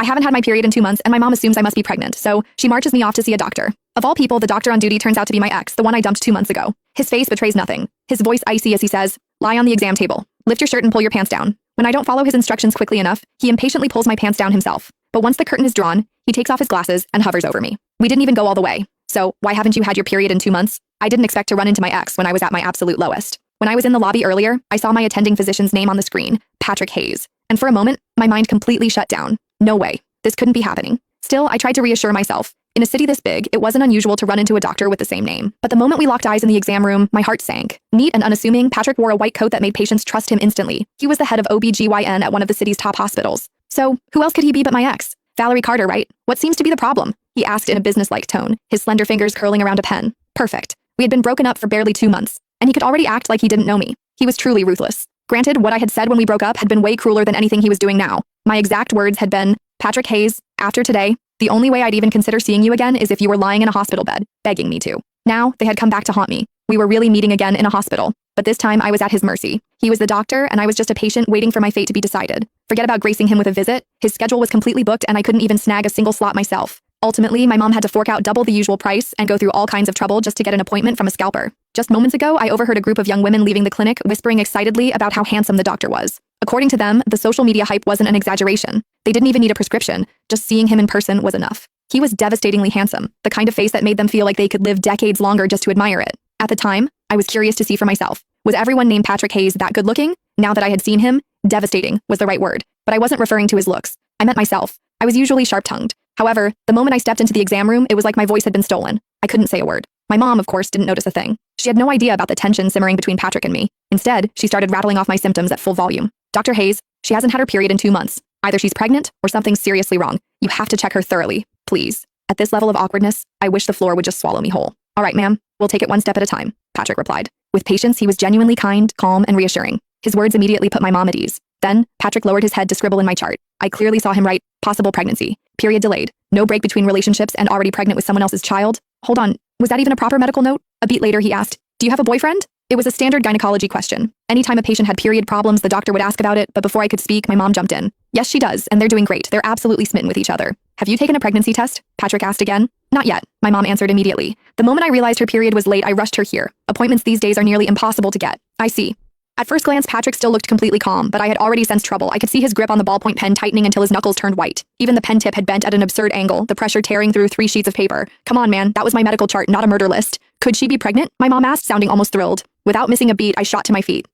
I haven't had my period in 2 months, and my mom assumes I must be pregnant, so she marches me off to see a doctor. Of all people, the doctor on duty turns out to be my ex, the one I dumped 2 months ago. His face betrays nothing. His voice icy as he says, "Lie on the exam table. Lift your shirt and pull your pants down." When I don't follow his instructions quickly enough, he impatiently pulls my pants down himself. But once the curtain is drawn, he takes off his glasses and hovers over me. We didn't even go all the way. "So, why haven't you had your period in 2 months?" I didn't expect to run into my ex when I was at my absolute lowest. When I was in the lobby earlier, I saw my attending physician's name on the screen, Patrick Hayes. And for a moment, my mind completely shut down. No way. This couldn't be happening. Still, I tried to reassure myself. In a city this big, it wasn't unusual to run into a doctor with the same name. But the moment we locked eyes in the exam room, my heart sank. Neat and unassuming, Patrick wore a white coat that made patients trust him instantly. He was the head of OB/GYN at one of the city's top hospitals. So, who else could he be but my ex? Valerie Carter, right? What seems to be the problem? He asked in a businesslike tone, his slender fingers curling around a pen. Perfect. We had been broken up for barely 2 months, and he could already act like he didn't know me. He was truly ruthless. Granted, what I had said when we broke up had been way crueler than anything he was doing now. My exact words had been, "Patrick Hayes, after today, the only way I'd even consider seeing you again is if you were lying in a hospital bed, begging me to." Now, they had come back to haunt me. We were really meeting again in a hospital. But this time, I was at his mercy. He was the doctor, and I was just a patient waiting for my fate to be decided. Forget about gracing him with a visit. His schedule was completely booked, and I couldn't even snag a single slot myself. Ultimately, my mom had to fork out double the usual price and go through all kinds of trouble just to get an appointment from a scalper. Just moments ago, I overheard a group of young women leaving the clinic whispering excitedly about how handsome the doctor was. According to them, the social media hype wasn't an exaggeration. They didn't even need a prescription. Just seeing him in person was enough. He was devastatingly handsome, the kind of face that made them feel like they could live decades longer just to admire it. At the time, I was curious to see for myself. Was everyone named Patrick Hayes that good looking? Now that I had seen him, devastating was the right word. But I wasn't referring to his looks. I meant myself. I was usually sharp-tongued. However, the moment I stepped into the exam room, it was like my voice had been stolen. I couldn't say a word. My mom, of course, didn't notice a thing. She had no idea about the tension simmering between Patrick and me. Instead, she started rattling off my symptoms at full volume. "Dr. Hayes, she hasn't had her period in 2 months. Either she's pregnant or something's seriously wrong. You have to check her thoroughly, please." At this level of awkwardness, I wish the floor would just swallow me whole. "All right, ma'am, we'll take it one step at a time," Patrick replied. With patience, he was genuinely kind, calm, and reassuring. His words immediately put my mom at ease. Then, Patrick lowered his head to scribble in my chart. I clearly saw him write, "Possible pregnancy. Period delayed. No break between relationships and already pregnant with someone else's child." Hold on, was that even a proper medical note? A beat later, he asked, "Do you have a boyfriend?" It was a standard gynecology question. Anytime a patient had period problems, the doctor would ask about it, but before I could speak, my mom jumped in. "Yes, she does, and they're doing great. They're absolutely smitten with each other." "Have you taken a pregnancy test?" Patrick asked again. "Not yet," my mom answered immediately. "The moment I realized her period was late, I rushed her here. Appointments these days are nearly impossible to get." "I see." At first glance, Patrick still looked completely calm, but I had already sensed trouble. I could see his grip on the ballpoint pen tightening until his knuckles turned white. Even the pen tip had bent at an absurd angle, the pressure tearing through 3 sheets of paper. "Come on, man, that was my medical chart, not a murder list." "Could she be pregnant?" my mom asked, sounding almost thrilled. Without missing a beat, I shot to my feet.